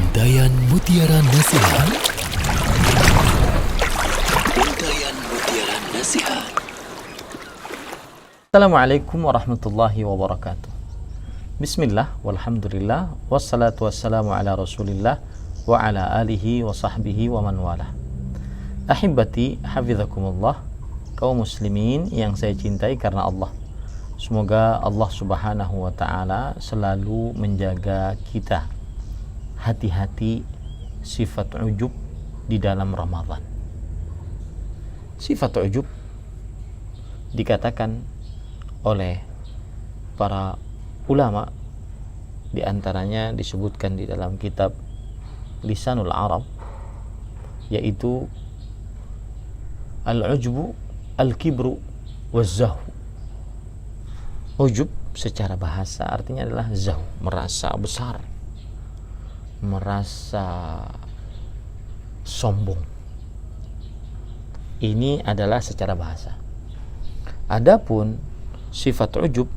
Untayan Mutiara Nasihat. Untayan Mutiara Nasihat. Assalamualaikum warahmatullahi wabarakatuh. Bismillah, walhamdulillah, wassalatu wassalamu ala rasulillah wa ala alihi wa sahbihi wa man walah. Ahibati, hafizakumullah, kaum muslimin yang saya cintai karena Allah. Semoga Allah subhanahu wa ta'ala selalu menjaga kita hati-hati sifat ujub di dalam Ramadan. Sifat ujub dikatakan oleh para ulama, di antaranya disebutkan di dalam kitab Lisanul Arab, yaitu al-ujbu al-kibru waz-zahu. Ujub secara bahasa artinya adalah zahu, merasa besar, merasa sombong. Ini adalah secara bahasa. Adapun sifat ujub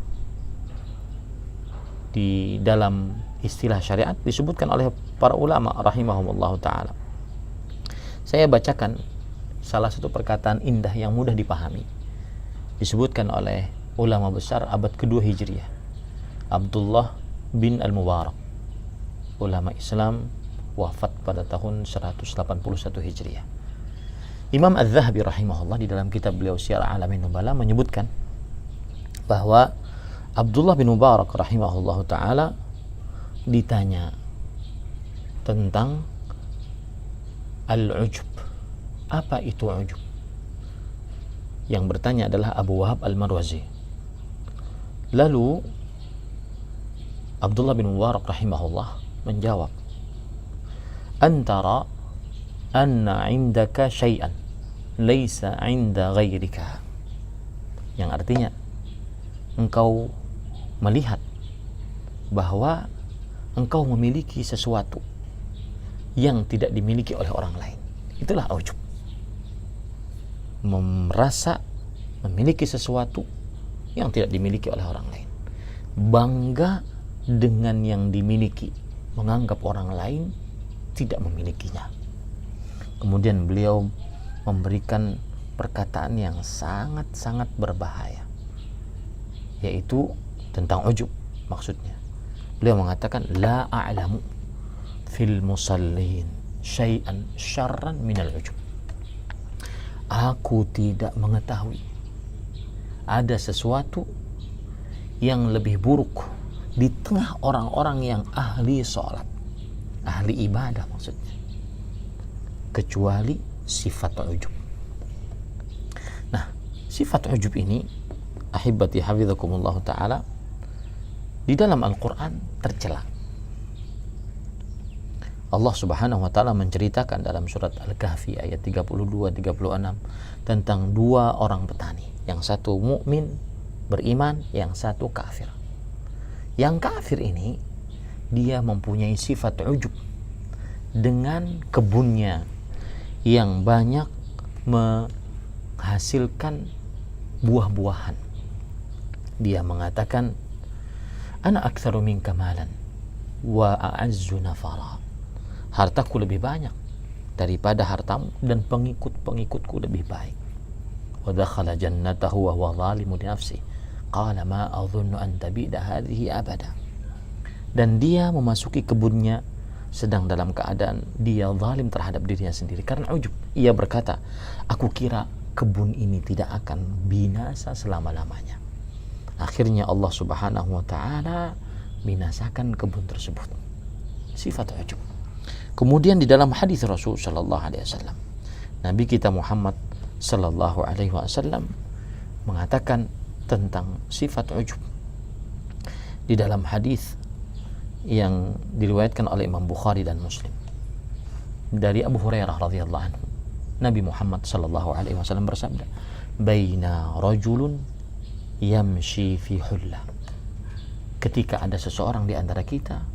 di dalam istilah syariat disebutkan oleh para ulama rahimahumullah ta'ala. Saya bacakan salah satu perkataan indah yang mudah dipahami. Disebutkan oleh ulama besar abad kedua Hijriah, Abdullah bin Al-Mubarak, ulama Islam, wafat pada tahun 181 Hijriah. Imam Az-Zahabi rahimahullah di dalam kitab beliau Syiar A'lamin Nubala menyebutkan bahwa Abdullah bin Mubarak rahimahullah ta'ala ditanya tentang al-ujub. Apa itu ujub? Yang bertanya adalah Abu Wahab Al-Marwazi. Lalu Abdullah bin Mubarak rahimahullah menjawab, antara anna indaka syai'an laisa inda ghairika, yang artinya engkau melihat bahwa engkau memiliki sesuatu yang tidak dimiliki oleh orang lain. Itulah ujub. Merasa memiliki sesuatu yang tidak dimiliki oleh orang lain, bangga dengan yang dimiliki, menganggap orang lain tidak memilikinya. Kemudian beliau memberikan perkataan yang sangat-sangat berbahaya, yaitu tentang ujub. Maksudnya beliau mengatakan, la a'lamu fil musallin syai'an syarran minal ujub. Aku tidak mengetahui ada sesuatu yang lebih buruk di tengah orang-orang yang ahli sholat, ahli ibadah maksudnya, kecuali sifat ujub. Nah, sifat ujub ini, ahibati hafizakumullah ta'ala, di dalam Al-Quran tercela. Allah subhanahu wa ta'ala menceritakan dalam surat Al-Kahfi ayat 32-36 tentang dua orang petani, yang satu mukmin beriman, yang satu kafir. Yang kafir ini dia mempunyai sifat ujub dengan kebunnya yang banyak menghasilkan buah-buahan. Dia mengatakan, ana aktsaru minka malan wa a'azzu nafara. Hartaku lebih banyak daripada hartamu dan pengikut-pengikutku lebih baik. Wa dakhala jannatahu wa huwa zalimun li nafsihi qala ma adhunnu an tabida hadhihi abada. Dan dia memasuki kebunnya sedang dalam keadaan dia zalim terhadap dirinya sendiri karena ujub. Ia berkata, aku kira kebun ini tidak akan binasa selama-lamanya. Akhirnya Allah subhanahu wa ta'ala binasakan kebun tersebut. Sifat ujub. Kemudian di dalam hadis Rasul sallallahu alaihi wasallam, Nabi kita Muhammad sallallahu alaihi wasallam mengatakan tentang sifat ujub di dalam hadis yang diriwayatkan oleh Imam Bukhari dan Muslim dari Abu Hurairah radhiyallahu anhu. Nabi Muhammad sallallahu alaihi wasallam bersabda, baina rajulun yamshi fi hullah. Ketika ada seseorang di antara kita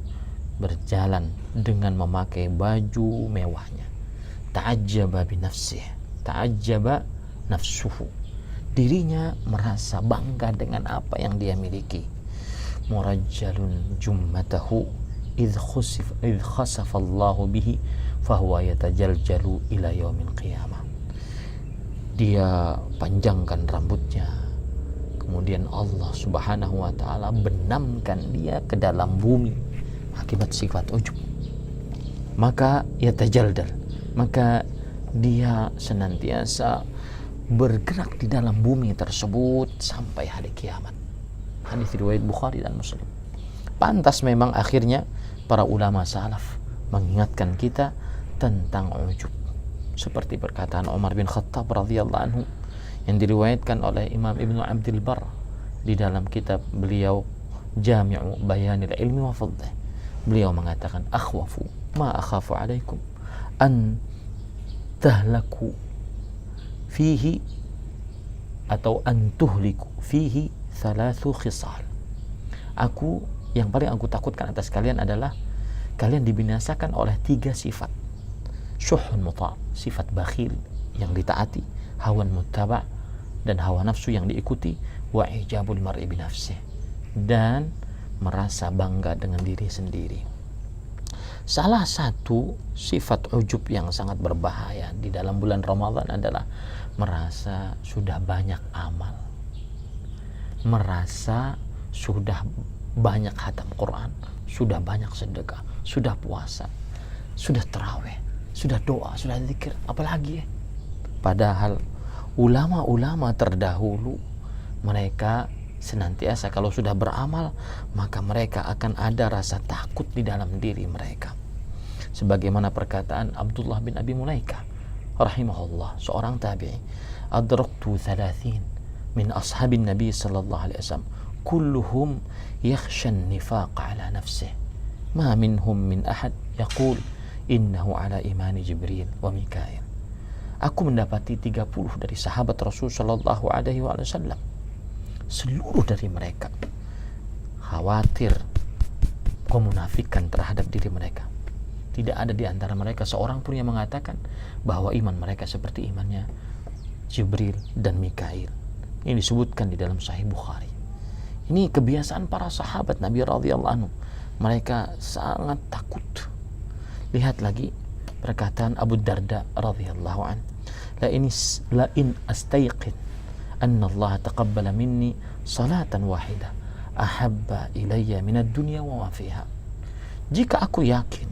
berjalan dengan memakai baju mewahnya, ta'ajjaba bi nafsihi, ta'ajjaba nafsuhu, dirinya merasa bangga dengan apa yang dia miliki. Murajjalun jummatahu idh khasafallahu bihi fahuwa yatajaljalu ila yaumil qiyamah. Dia panjangkan rambutnya, kemudian Allah subhanahu wa ta'ala benamkan dia ke dalam bumi akibat sifat ujub. Maka yatajaldal, maka dia senantiasa bergerak di dalam bumi tersebut sampai hari kiamat. Hadis riwayat Bukhari dan Muslim. Pantas memang akhirnya para ulama salaf mengingatkan kita tentang ujub, seperti perkataan Umar bin Khattab radhiyallahu anhu yang diriwayatkan oleh Imam Ibnu Abdul Barr di dalam kitab beliau Jami'u Bayanil Ilmi wa Fadlih. Beliau mengatakan, akhwafu ma akhafu alaikum an tahlaku fihi atau an tuhliku fihi thalathu khisal. Yang paling aku takutkan atas kalian adalah kalian dibinasakan oleh 3 sifat. Syuhun muta', sifat bakhil yang ditaati, hawan muttaba' dan hawa nafsu yang diikuti, wa ijabul mar'i binafsih, dan merasa bangga dengan diri sendiri. Salah satu sifat ujub yang sangat berbahaya di dalam bulan Ramadan adalah merasa sudah banyak amal, merasa sudah banyak khatam Quran, sudah banyak sedekah, sudah puasa, sudah tarawih, sudah doa, sudah zikir, apalagi ya? Padahal ulama-ulama terdahulu mereka senantiasa kalau sudah beramal maka mereka akan ada rasa takut di dalam diri mereka. Sebagaimana perkataan Abdullah bin Abi Mulaikah rahimahullah, seorang tabi'i, adraktu 30 min ashabin Nabi sallallahu alaihi wasallam kulluhum yakhsha an-nifaq ala nafsihi ma minhum min ahad yaqul innahu ala imani Jibril wa Mikail. Aku mendapati 30 dari sahabat Rasul sallallahu alaihi wasallam, seluruh dari mereka khawatir kemunafikan terhadap diri mereka. Tidak ada di antara mereka seorang pun yang mengatakan bahwa iman mereka seperti imannya Jibril dan Mikail. Ini disebutkan di dalam Sahih Bukhari. Ini kebiasaan para sahabat Nabi radhiyallahu anhu. Mereka sangat takut. Lihat lagi perkataan Abu Darda radhiyallahu anhu, la in astayqin anna Allah taqabbala minni salatan wahidah ahabba ilayya min ad-dunya wa ma fiha. Jika aku yakin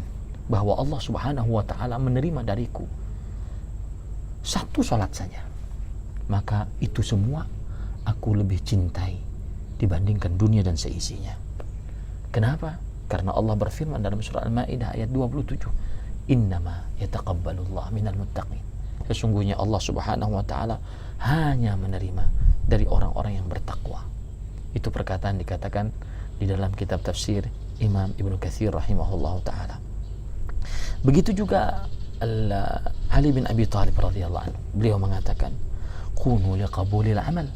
bahwa Allah subhanahu wa ta'ala menerima dariku satu salat saja, maka itu semua aku lebih cintai dibandingkan dunia dan seisinya. Kenapa? Karena Allah berfirman dalam surah Al-Maidah ayat 27, innama yataqabbalullah minal muttaqin. Sesungguhnya Allah subhanahu wa ta'ala hanya menerima dari orang-orang yang bertakwa. Itu perkataan dikatakan di dalam kitab tafsir Imam Ibnu Katsir rahimahullahu ta'ala. Begitu juga Ali bin Abi Thalib radhiyallahu anhu, beliau mengatakan, kunu liqabulil amal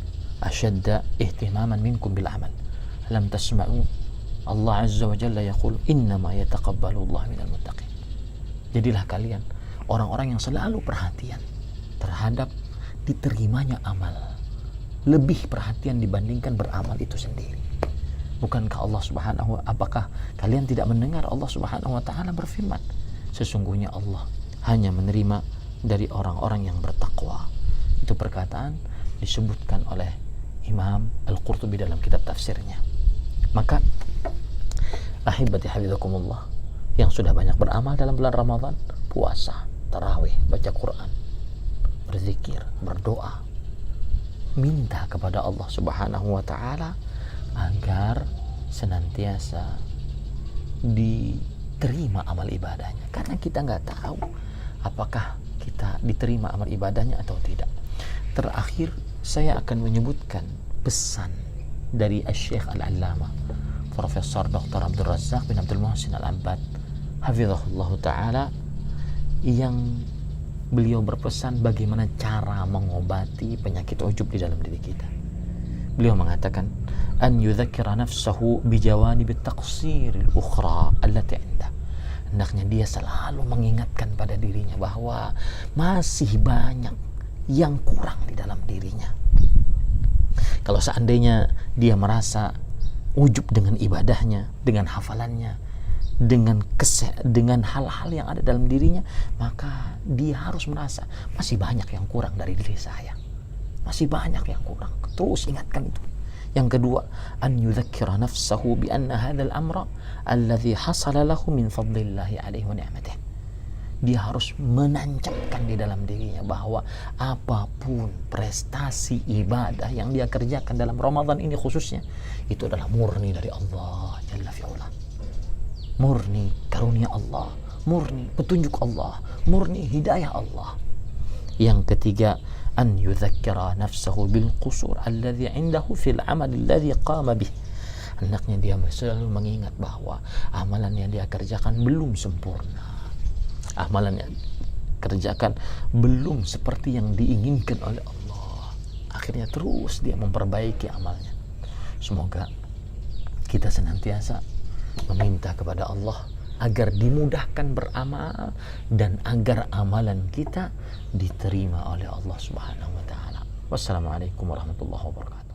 ashadda ihtimaman minkum bil amal, lam tasma'u Allah azza wa jalla yaqul innama yataqabbalu Allah minal muttaqin. Jadilah kalian orang-orang yang selalu perhatian terhadap diterimanya amal, lebih perhatian dibandingkan beramal itu sendiri. Bukankah Allah subhanahu wa, apakah kalian tidak mendengar Allah subhanahu wa ta'ala berfirman, sesungguhnya Allah hanya menerima dari orang-orang yang bertakwa. Itu perkataan disebutkan oleh Imam Al-Qurtubi dalam kitab tafsirnya. Maka ahibati hafizakumullah, yang sudah banyak beramal dalam bulan Ramadan, puasa, tarawih, baca Quran, berzikir, berdoa, minta kepada Allah subhanahu wa ta'ala agar senantiasa diterima amal ibadahnya. Karena kita nggak tahu apakah kita diterima amal ibadahnya atau tidak. Terakhir saya akan menyebutkan pesan dari Asy-Syaikh Al-Allamah Profesor Dr. Abdul Razzaq bin Abdul Muhsin Al-Abbad hafizahullah ta'ala, yang beliau berpesan bagaimana cara mengobati penyakit ujub di dalam diri kita. Beliau mengatakan, an yudzakkira nafsahu bijawanib at-taqsir al-ukhra allati 'indah. Hendaknya dia selalu mengingatkan pada dirinya bahwa masih banyak yang kurang di dalam dirinya. Kalau seandainya dia merasa ujub dengan ibadahnya, dengan hafalannya, dengan hal-hal yang ada dalam dirinya, maka dia harus merasa masih banyak yang kurang dari diri saya, masih banyak yang kurang. Terus ingatkan itu. Yang kedua, an yudzakkira nafsahu bi anna hadzal amra alladhi hasala lahu min fadlillahi alaihi wa ni'matih. Dia harus menancapkan di dalam dirinya bahwa apapun prestasi ibadah yang dia kerjakan dalam Ramadan ini khususnya, itu adalah murni dari Allah Jalla fi'ula. Murni karunia Allah, murni petunjuk Allah, murni hidayah Allah. Yang ketiga, an yudzakkira nafsahu bil qusur alladhi indahu fil amal alladhi qama bih. Hendaknya dia selalu mengingat bahwa amalan yang dia kerjakan belum sempurna. Amalan yang kerjakan belum seperti yang diinginkan oleh Allah. Akhirnya terus dia memperbaiki amalnya. Semoga kita senantiasa meminta kepada Allah agar dimudahkan beramal dan agar amalan kita diterima oleh Allah Subhanahu wa taala. Wassalamualaikum warahmatullahi wabarakatuh.